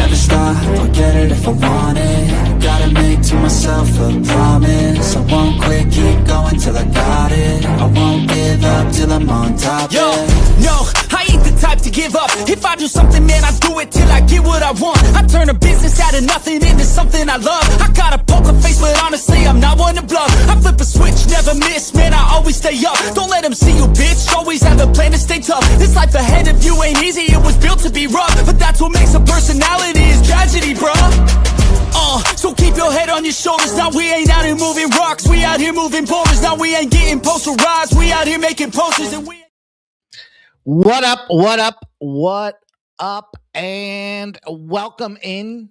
never stop, I'll get it if I want it. Gotta make to myself a promise, I won't quit, keep going till I got it. I won't give up till I'm on top. Yo, no, I ain't the type to give up. If I do something, man, I do it till I get what I want. I turn a business out of nothing into something I love. I got a poker face, but honestly, I'm not one to bluff. I flip a switch, never miss, man, I always stay up. Don't let them see you, bitch, always have a plan to stay tough. This life ahead of you ain't easy, it was built to be rough. But that's what makes a personality, is tragedy, bruh. So keep your head on your shoulders. Now we ain't out here moving rocks, we out here moving boulders. Now we ain't getting posterized, we out here making posters. And we... What up, and welcome in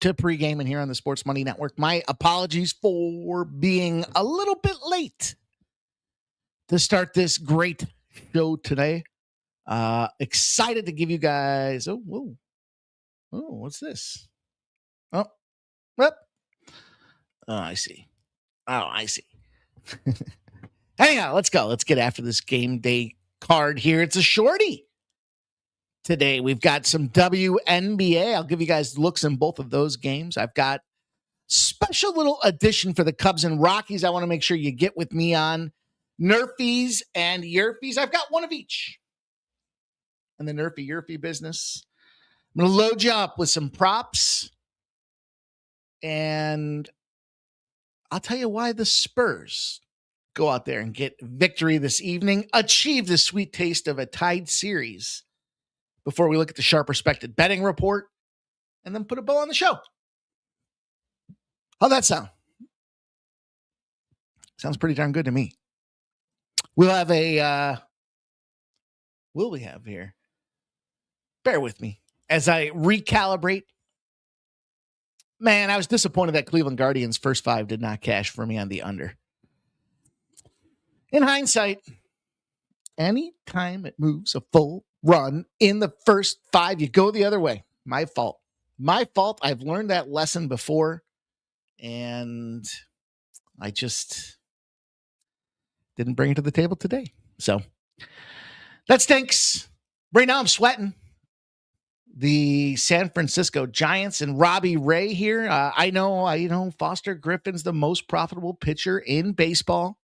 to Pregaming here on the Sports Money Network. My apologies for being a little bit late to start this great show today. Excited to give you guys, what's this? I see. Anyhow, let's go. Let's get after this game day card here. It's a shorty. Today, we've got some WNBA. I'll give you guys looks in both of those games. I've got special little addition for the Cubs and Rockies. I want to make sure you get with me on Nerfies and Yerfies. I've got one of each. And the Nerfy business. I'm going to load you up with some props. And I'll tell you why the Spurs go out there and get victory this evening, achieve the sweet taste of a tied series before we look at the sharp respected betting report and then put a bow on the show. How'd that sound? Sounds pretty darn good to me. We'll have will we have here? Bear with me as I recalibrate. Man, I was disappointed that Cleveland Guardians' first five did not cash for me on the under. In hindsight, anytime it moves a full run in the first five, you go the other way. My fault. I've learned that lesson before, and I just didn't bring it to the table today. So that stinks. Right now I'm sweating. The San Francisco Giants and Robbie Ray here. I know Foster Griffin's the most profitable pitcher in baseball.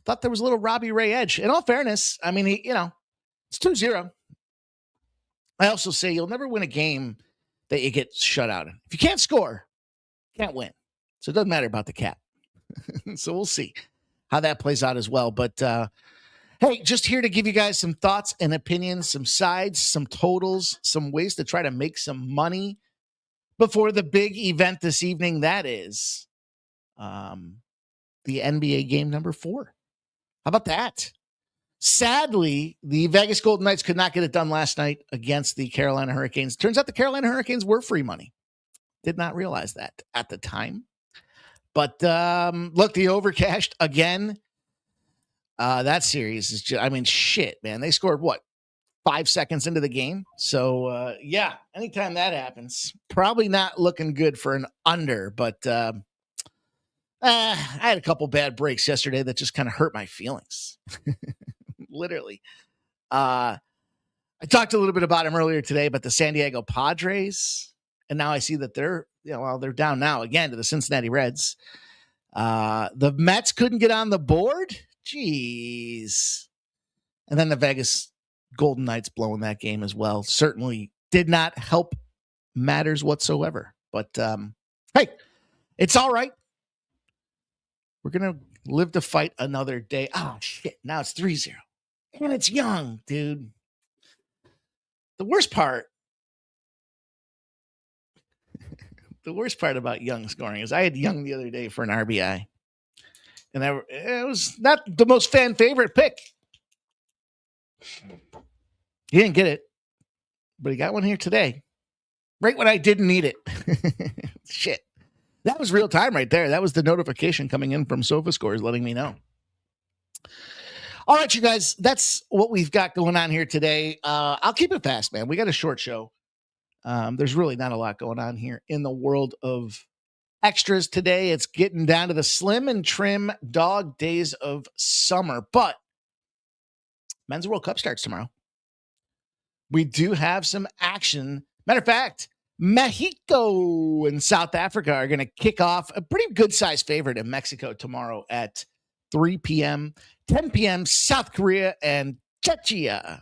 Thought there was a little Robbie Ray edge. In all fairness, I mean, it's 2-0. I also say you'll never win a game that you get shut out in. If you can't score, you can't win. So it doesn't matter about the cap. So we'll see how that plays out as well. But, hey, just here to give you guys some thoughts and opinions, some sides, some totals, some ways to try to make some money before the big event this evening. That is the NBA game number 4. How about that? Sadly, the Vegas Golden Knights could not get it done last night against the Carolina Hurricanes. Turns out the Carolina Hurricanes were free money. Did not realize that at the time. But look, the overcashed again. That series is just, shit, man. They scored 5 seconds into the game. So, yeah, anytime that happens, probably not looking good for an under. But I had a couple bad breaks yesterday that just kind of hurt my feelings. Literally. I talked a little bit about him earlier today, but the San Diego Padres. And now I see that they're down now again to the Cincinnati Reds. The Mets couldn't get on the board. Jeez. And then the Vegas Golden Knights blowing that game as well certainly did not help matters whatsoever. But, hey, it's all right. We're going to live to fight another day. Oh, shit. Now it's 3-0. And it's Young, dude. The worst part about Young scoring is I had Young the other day for an RBI. And it was not the most fan favorite pick. He didn't get it, but he got one here today. Right when I didn't need it. Shit. That was real time right there. That was the notification coming in from SofaScores letting me know. All right, you guys, that's what we've got going on here today. I'll keep it fast, man. We got a short show. There's really not a lot going on here in the world of extras today. It's getting down to the slim and trim dog days of summer, but Men's World Cup starts tomorrow. We do have some action Matter of fact, Mexico and South Africa are going to kick off a pretty good-sized favorite in Mexico tomorrow at 3 p.m. 10 p.m., South Korea and Czechia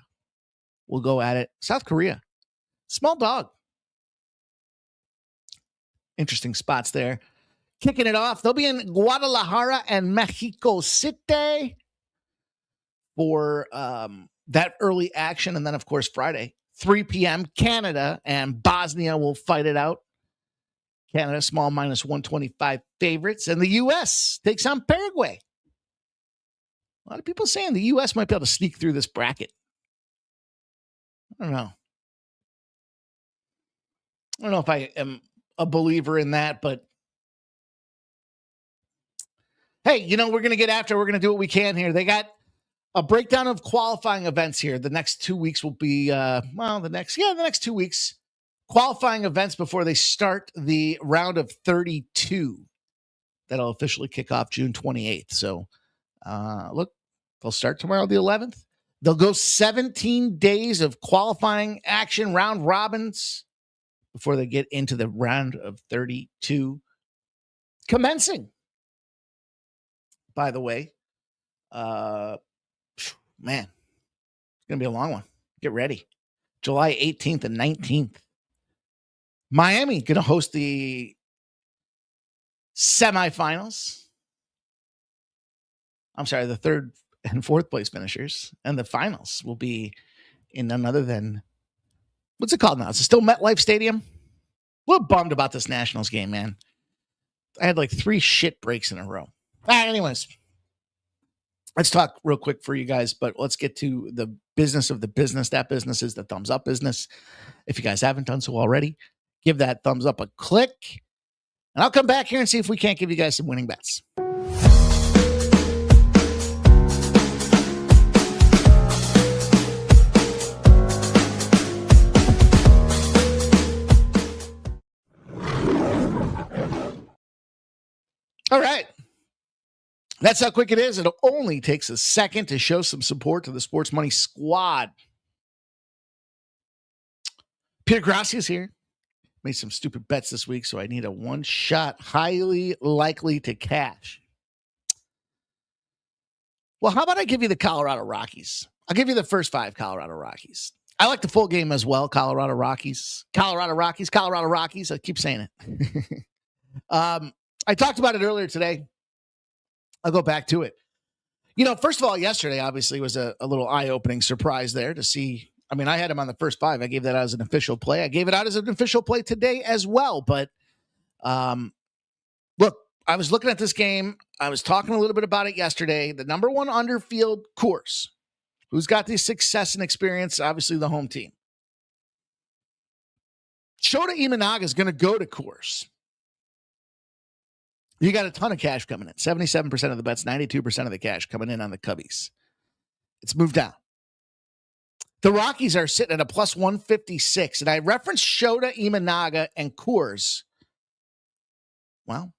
will go at it. South Korea, small dog. Interesting spots there. Kicking it off, they'll be in Guadalajara and Mexico City for that early action. And then, of course, Friday, 3 p.m., Canada and Bosnia will fight it out. Canada, small minus 125 favorites. And the U.S. takes on Paraguay. A lot of people saying the U.S. might be able to sneak through this bracket. I don't know if I am a believer in that, but hey, we're going to get after it. We're going to do what we can here. They got a breakdown of qualifying events here. The next 2 weeks will be, the next 2 weeks. Qualifying events before they start the round of 32. That'll officially kick off June 28th. So, look, they'll start tomorrow, the 11th. They'll go 17 days of qualifying action, round robins, before they get into the round of 32. Commencing, by the way, man, it's going to be a long one. Get ready. July 18th and 19th. Miami going to host the semifinals. I'm sorry, the third and fourth place finishers. And the finals will be in none other than, what's it called now? Is it still MetLife Stadium? A little bummed about this Nationals game, man. I had like 3 shit breaks in a row. Anyways, let's talk real quick for you guys, but let's get to the business of the business. That business is the thumbs up business. If you guys haven't done so already, give that thumbs up a click. And I'll come back here and see if we can't give you guys some winning bets. All right. That's how quick it is. It only takes a second to show some support to the Sports Money Squad. Peter Grassi is here. Made some stupid bets this week, so I need a one-shot, highly likely to cash. Well, how about I give you the Colorado Rockies? I'll give you the first 5 Colorado Rockies. I like the full game as well, Colorado Rockies. Colorado Rockies, Colorado Rockies. I keep saying it. I talked about it earlier today. I'll go back to it. First of all, yesterday obviously was a little eye-opening surprise there to see. I mean, I had him on the first 5. I gave that out as an official play. I gave it out as an official play today as well. But look, I was looking at this game. I was talking a little bit about it yesterday. The number 1 underfield course. Who's got the success and experience? Obviously, the home team. Shota Imanaga is going to go to course. You got a ton of cash coming in. 77% of the bets, 92% of the cash coming in on the Cubbies. It's moved down. The Rockies are sitting at a plus 156. And I referenced Shota Imanaga and Coors. Well,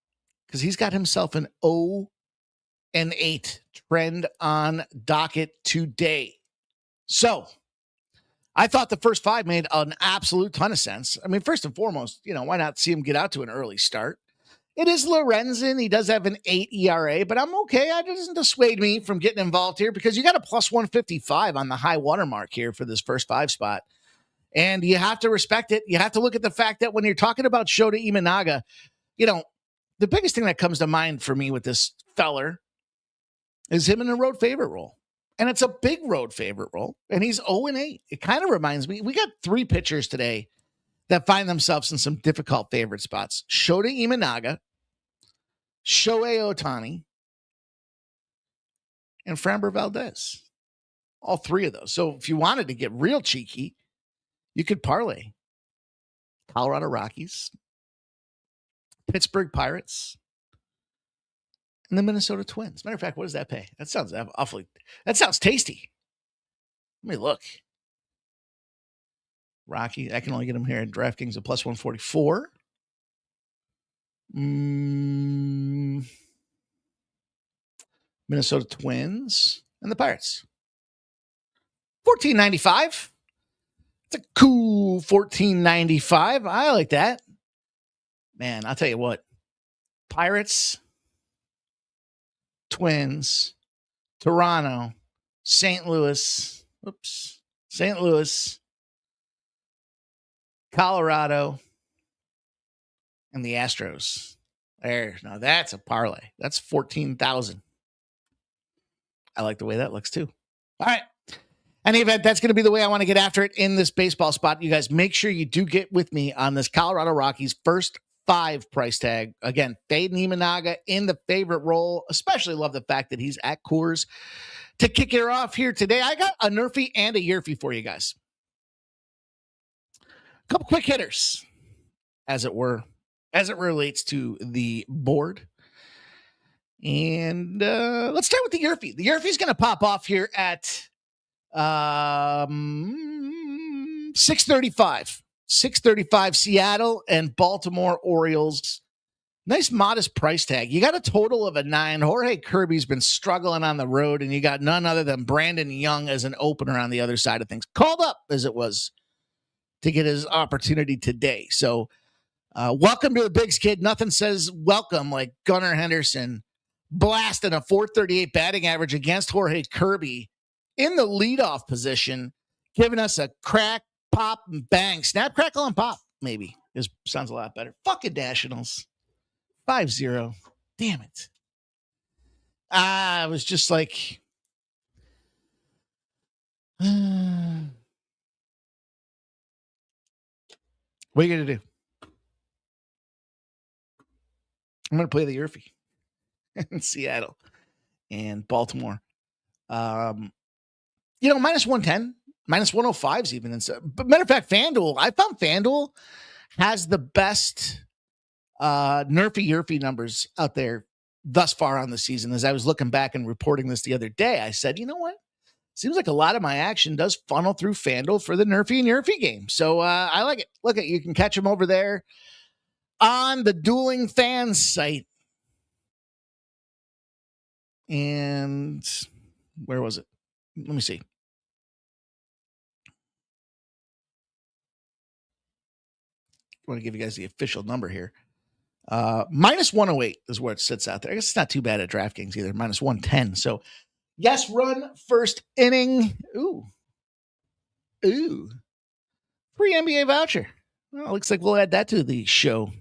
because he's got himself an 0-8 trend on docket today. So I thought the first 5 made an absolute ton of sense. I mean, first and foremost, why not see him get out to an early start? It is Lorenzen. He does have an 8 ERA, but I'm okay. That doesn't dissuade me from getting involved here because you got a plus 155 on the high watermark here for this first 5 spot. And you have to respect it. You have to look at the fact that when you're talking about Shota Imanaga, the biggest thing that comes to mind for me with this feller is him in a road favorite role. And it's a big road favorite role. And he's 0-8. It kind of reminds me, we got 3 pitchers today that find themselves in some difficult favorite spots. Shota Imanaga, Shohei Ohtani, and Framber Valdez. All 3 of those. So if you wanted to get real cheeky, you could parlay Colorado Rockies, Pittsburgh Pirates, and the Minnesota Twins. Matter of fact, what does that pay? That sounds tasty. Let me look. Rocky, I can only get them here at DraftKings at plus 144. Minnesota Twins and the Pirates. $14.95. It's a cool $14.95. I like that. Man, I'll tell you what. Pirates, Twins, Toronto, St. Louis, Colorado, and the Astros. Now that's a parlay. That's 14,000. I like the way that looks too. All right. Any event, that's going to be the way I want to get after it in this baseball spot. You guys make sure you do get with me on this Colorado Rockies first 5 price tag. Again, Fade Niemanaga in the favorite role. Especially love the fact that he's at Coors to kick it off here today. I got a nerfy and a yerfy for you guys. A couple quick hitters, as it were, as it relates to the board. And let's start with the yerfy. The yerfy is going to pop off here at 635 Seattle and Baltimore Orioles. Nice modest price tag. You got a total of a 9. Jorge Kirby's been struggling on the road, and you got none other than Brandon Young as an opener on the other side of things. Called up as it was to get his opportunity today. So welcome to the Bigs, kid. Nothing says welcome like Gunnar Henderson blasting a .438 batting average against Jorge Kirby in the leadoff position, giving us a crack, pop, and bang. Snap, crackle, and pop, maybe. This sounds a lot better. Fucking Nationals. 5-0. Damn it. I was just like, what are you going to do? I'm going to play the Yerfy in Seattle and Baltimore. Minus 110, minus 105s even. And so, but matter of fact, FanDuel, I found FanDuel has the best nerfy numbers out there thus far on the season. As I was looking back and reporting this the other day, I said, you know what? Seems like a lot of my action does funnel through FanDuel for the nerfy and yerfy game. So I like it. Look at, you can catch them over there on the Dueling Fans site. And where was it? Let me see. I want to give you guys the official number here. Minus 108 is where it sits out there. I guess it's not too bad at DraftKings either. Minus 110. So, yes, run first inning. Ooh. Free NBA voucher. Well, looks like we'll add that to the show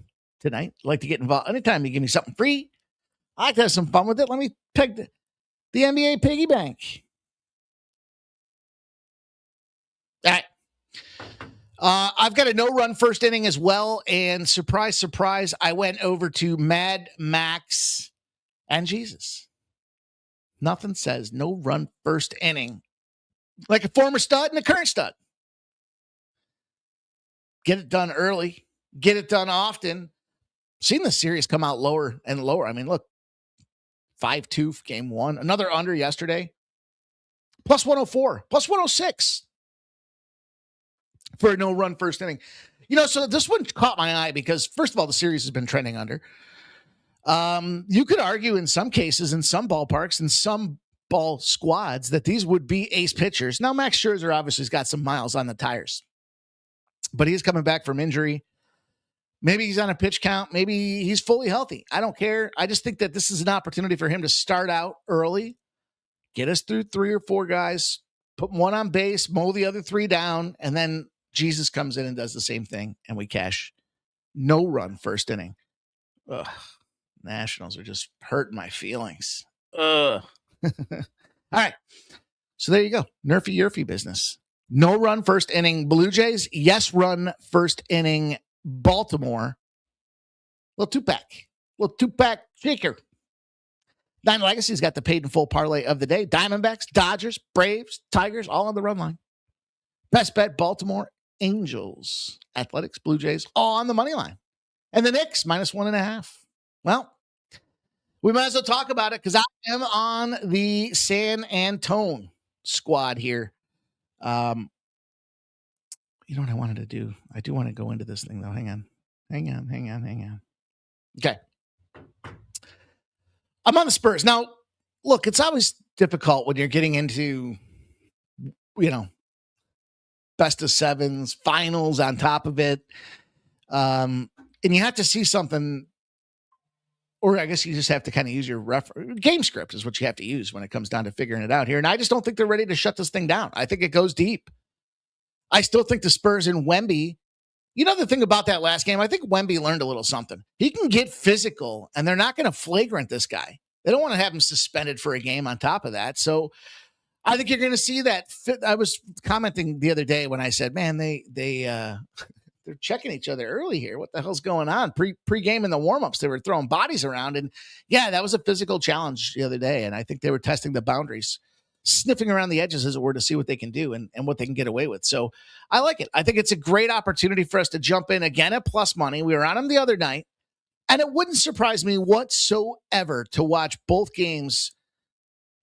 tonight. I'd like to get involved. Anytime you give me something free, I like to have some fun with it. Let me peg the NBA piggy bank. All right. I've got a no-run first inning as well, and surprise, surprise, I went over to Mad Max and Jesus. Nothing says no-run first inning like a former stud and a current stud. Get it done early. Get it done often. Seen the series come out lower and lower. I mean, look, 5-2 game 1. Another under yesterday. Plus 104. Plus 106. For a no-run first inning. So this one caught my eye because, first of all, the series has been trending under. You could argue in some cases, in some ballparks, in some ball squads, that these would be ace pitchers. Now, Max Scherzer obviously has got some miles on the tires, but he's coming back from injury. Maybe he's on a pitch count. Maybe he's fully healthy. I don't care. I just think that this is an opportunity for him to start out early, get us through 3 or 4 guys, put one on base, mow the other 3 down, and then Jesus comes in and does the same thing, and we cash. No run first inning. Ugh. Nationals are just hurting my feelings. Ugh. All right. So there you go. Nerfy yerfy business. No run first inning Blue Jays. Yes run first inning Baltimore. Little 2-pack shaker. Nine Legacy's got the paid in full parlay of the day. Diamondbacks, Dodgers, Braves, Tigers, all on the run line. Best bet, Baltimore Angels, Athletics, Blue Jays, all on the money line. And the Knicks, minus 1.5. Well, we might as well talk about it because I am on the San Antone squad here. You know what I wanted to do? I do want to go into this thing, though. Hang on. Okay. I'm on the Spurs. Now, look, it's always difficult when you're getting into, best of sevens, finals on top of it. And you have to see something, or I guess you just have to kind of use your game script is what you have to use when it comes down to figuring it out here. And I just don't think they're ready to shut this thing down. I think it goes deep. I still think the Spurs and Wemby, you know, the thing about that last game, I think Wemby learned a little something. He can get physical, and they're not going to flagrant this guy. They don't want to have him suspended for a game on top of that. So I think you're going to see that. I was commenting the other day when I said, man, they're checking each other early here. What the hell's going on? Pre-game in the warm-ups, they were throwing bodies around. And yeah, that was a physical challenge the other day. And I think they were testing the boundaries, sniffing around the edges, as it were, to see what they can do and what they can get away with. So I like it. I think it's a great opportunity for us to jump in again at plus money. We were on them the other night, and it wouldn't surprise me whatsoever to watch both games.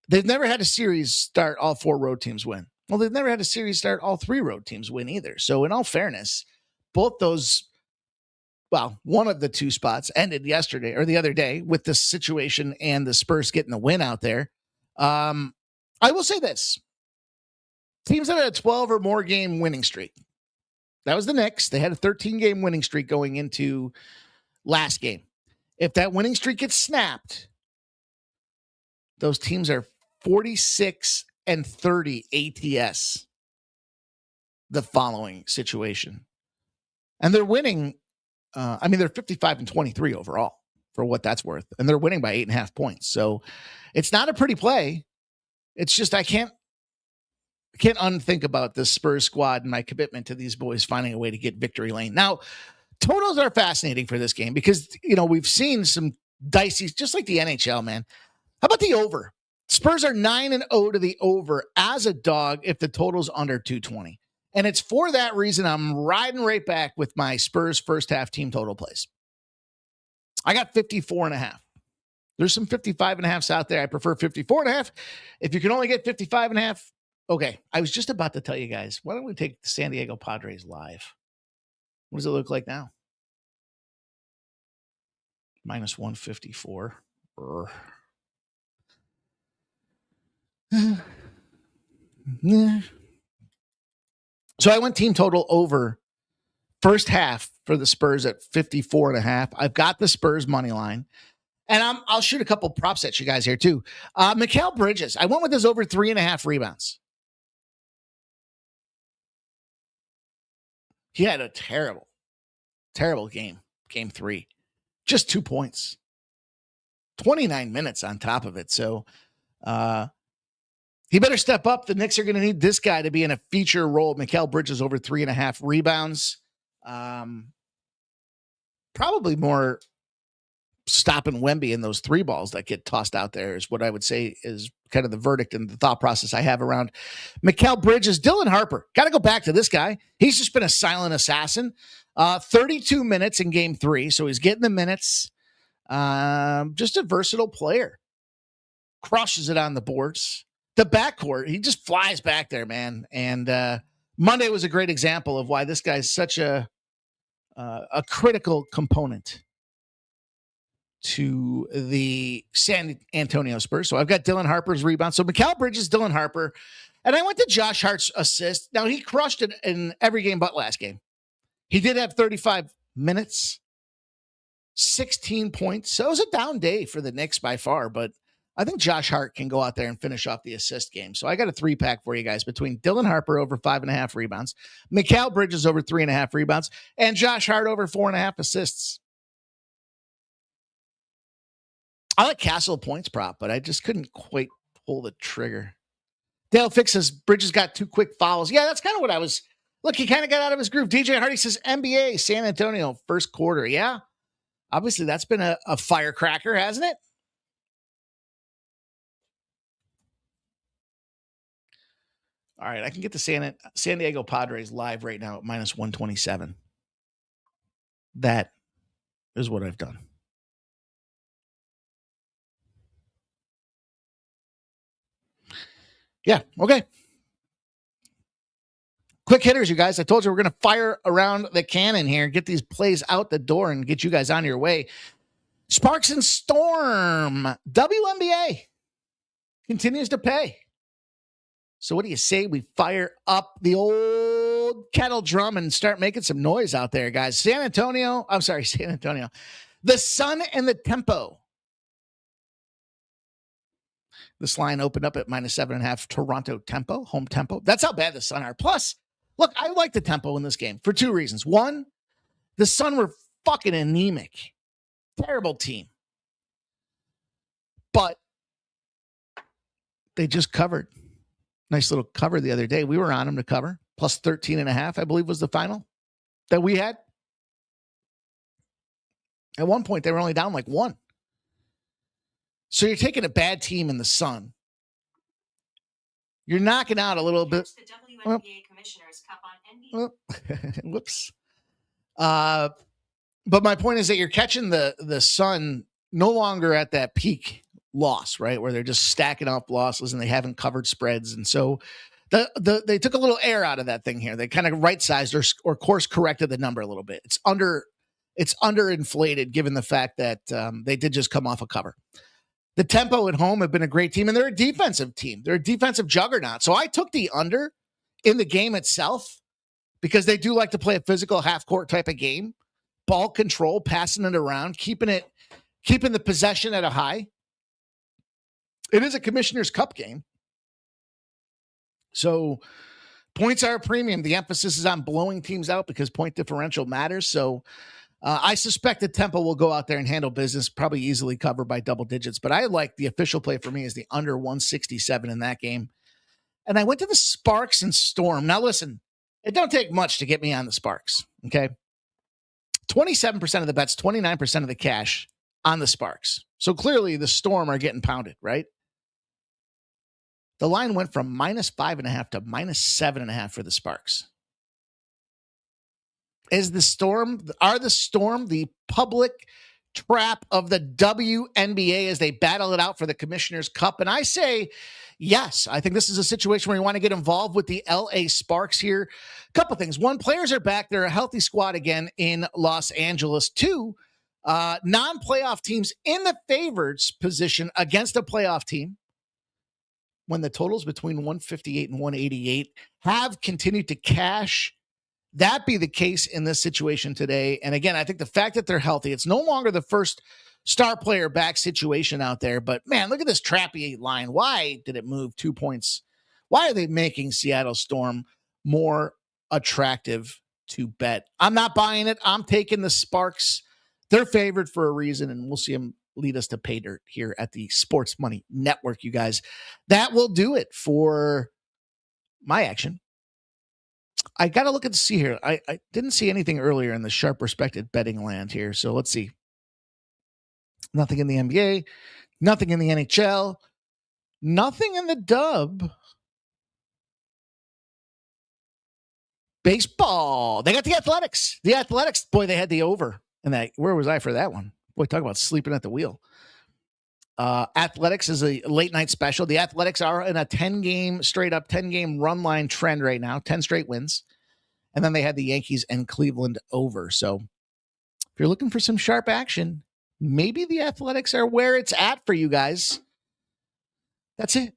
They've never had a series start all 4 road teams win. Well, they've never had a series start all 3 road teams win either. So in all fairness, both those, well, one of the 2 spots ended yesterday or the other day with this situation and the Spurs getting the win out there. I will say this. Teams that had a 12 or more game winning streak. That was the Knicks. They had a 13-game winning streak going into last game. If that winning streak gets snapped, those teams are 46 and 30 ATS the following situation. And they're winning, they're 55 and 23 overall for what that's worth. And they're winning by 8.5 points. So it's not a pretty play. It's just I can't unthink about this Spurs squad and my commitment to these boys finding a way to get victory lane. Now, totals are fascinating for this game because, you know, we've seen some dicey, just like the NHL, man. How about the over? Spurs are 9-0 to the over as a dog if the total's under 220. And it's for that reason I'm riding right back with my Spurs first half team total plays. I got 54.5. There's some 55.5s out there. I prefer 54.5. If you can only get 55.5, okay. I was just about to tell you guys, why don't we take the San Diego Padres live? What does it look like now? Minus 154. So I went team total over first half for the Spurs at 54.5. I've got the Spurs money line. And I'll shoot a couple prop sets you guys here too. Mikal Bridges, I went with his over 3.5 rebounds. He had a terrible game. Game 3. Just 2 points. 29 minutes on top of it. So he better step up. The Knicks are going to need this guy to be in a feature role. Mikal Bridges over 3.5 rebounds. Probably more stopping Wemby in those 3 balls that get tossed out there is what I would say is kind of the verdict and the thought process I have around Mikal Bridges. Dylan Harper, got to go back to this guy. He's just been a silent assassin. 32 minutes in game 3, so he's getting the minutes. Just a versatile player. Crushes it on the boards. The backcourt, he just flies back there, man. And Monday was a great example of why this guy's such a critical component to the San Antonio Spurs. So I've got Dylan Harper's rebound. So Mikal Bridges, Dylan Harper. And I went to Josh Hart's assist. Now, he crushed it in every game but last game. He did have 35 minutes, 16 points. So it was a down day for the Knicks by far, but I think Josh Hart can go out there and finish off the assist game. So I got a 3-pack for you guys between Dylan Harper over 5.5 rebounds, Mikal Bridges over 3.5 rebounds, and Josh Hart over 4.5 assists. I like Castle points prop, but I just couldn't quite pull the trigger. Dale Fix says Bridges got 2 quick fouls. Yeah, that's kind of what I was. Look, he kind of got out of his groove. DJ Hardy says NBA San Antonio first quarter. Yeah, obviously that's been a firecracker, hasn't it? All right, I can get the San Diego Padres live right now at minus 127. That is what I've done. Yeah, okay. Quick hitters, you guys. I told you we're going to fire around the cannon here, get these plays out the door, and get you guys on your way. Sparks and Storm. WNBA continues to pay. So what do you say we fire up the old kettle drum and start making some noise out there, guys. San Antonio. The Sun and the Tempo. This line opened up at -7.5. Toronto Tempo, home Tempo. That's how bad the Sun are. Plus, look, I like the Tempo in this game for two reasons. One, the Sun were fucking anemic. Terrible team. But they just covered. Nice little cover the other day. We were on them to cover. Plus 13.5, I believe, was the final that we had. At one point, they were only down like 1. So you're taking a bad team in the Sun. You're knocking out a little bit. The WNBA Commissioners Cup on NBA. Whoops. But my point is that you're catching the Sun no longer at that peak loss, right? Where they're just stacking up losses and they haven't covered spreads. And so they took a little air out of that thing here. They kind of right-sized or course corrected the number a little bit. It's underinflated given the fact that they did just come off a cover. The Tempo at home have been a great team, and they're a defensive team. They're a defensive juggernaut. So I took the under in the game itself because they do like to play a physical half-court type of game. Ball control, passing it around, keeping the possession at a high. It is a Commissioner's Cup game. So points are a premium. The emphasis is on blowing teams out because point differential matters. So I suspect the Tempo will go out there and handle business, probably easily covered by double digits. But I like the official play for me is the under 167 in that game. And I went to the Sparks and Storm. Now, listen, it don't take much to get me on the Sparks, okay? 27% of the bets, 29% of the cash on the Sparks. So clearly the Storm are getting pounded, right? The line went from -5.5 to -7.5 for the Sparks. Are the Storm the public trap of the WNBA as they battle it out for the Commissioner's Cup? And I say, yes, I think this is a situation where you want to get involved with the LA Sparks here. A couple things. One, players are back. They're a healthy squad again in Los Angeles. Two, non-playoff teams in the favorites position against a playoff team when the totals between 158 and 188 have continued to cash. That be the case in this situation today. And again, I think the fact that they're healthy, it's no longer the first star player back situation out there. But man, look at this trappy line. Why did it move 2 points? Why are they making Seattle Storm more attractive to bet? I'm not buying it. I'm taking the Sparks. They're favored for a reason, and we'll see them lead us to pay dirt here at the Sports Money Network, you guys. That will do it for my action. I got to look at the see here. I didn't see anything earlier in the sharp respected betting land here. So let's see. Nothing in the NBA, nothing in the NHL, nothing in the dub. Baseball. They got the Athletics. The Athletics, boy, they had the over. And that, where was I for that one? Boy, talk about sleeping at the wheel. Athletics is a late night special. The Athletics are in a 10-game run line trend right now, 10 straight wins. And then they had the Yankees and Cleveland over. So if you're looking for some sharp action, maybe the Athletics are where it's at for you guys. That's it.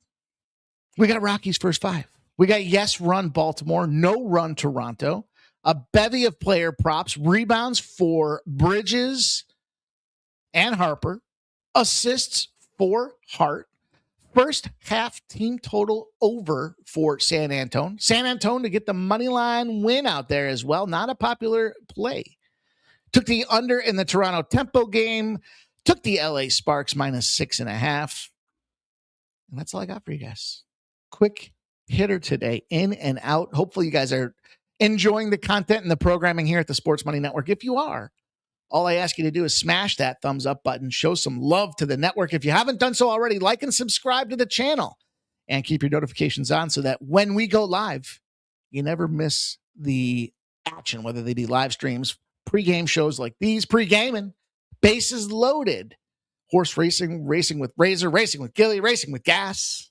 We got Rockies first 5. We got yes run Baltimore, no run Toronto, a bevy of player props, rebounds for Bridges and Harper, assists for Hart, first half team total over for San Antone. San Antone to get the money line win out there as well. Not a popular play. Took the under in the Toronto Tempo game. Took the LA Sparks -6.5. And that's all I got for you guys. Quick hitter today, in and out. Hopefully you guys are enjoying the content and the programming here at the Sports Money Network. If you are, all I ask you to do is smash that thumbs up button. Show some love to the network. If you haven't done so already, like and subscribe to the channel and keep your notifications on so that when we go live, you never miss the action, whether they be live streams, pregame shows like these, pregaming, bases loaded, horse racing, racing with Razor, racing with Gilly, racing with Gas,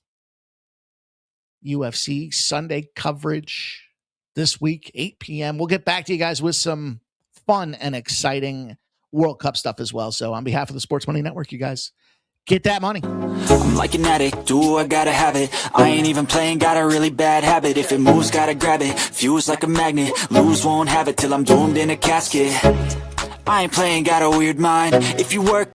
UFC Sunday coverage this week, 8 p.m. We'll get back to you guys with some fun and exciting World Cup stuff as well. So on behalf of the Sports Money Network, you guys get that money. I'm like an addict, do I gotta have it. I ain't even playing, got a really bad habit. If it moves, gotta grab it, fuse like a magnet. Lose, won't have it till I'm doomed in a casket. I ain't playing, got a weird mind. If you work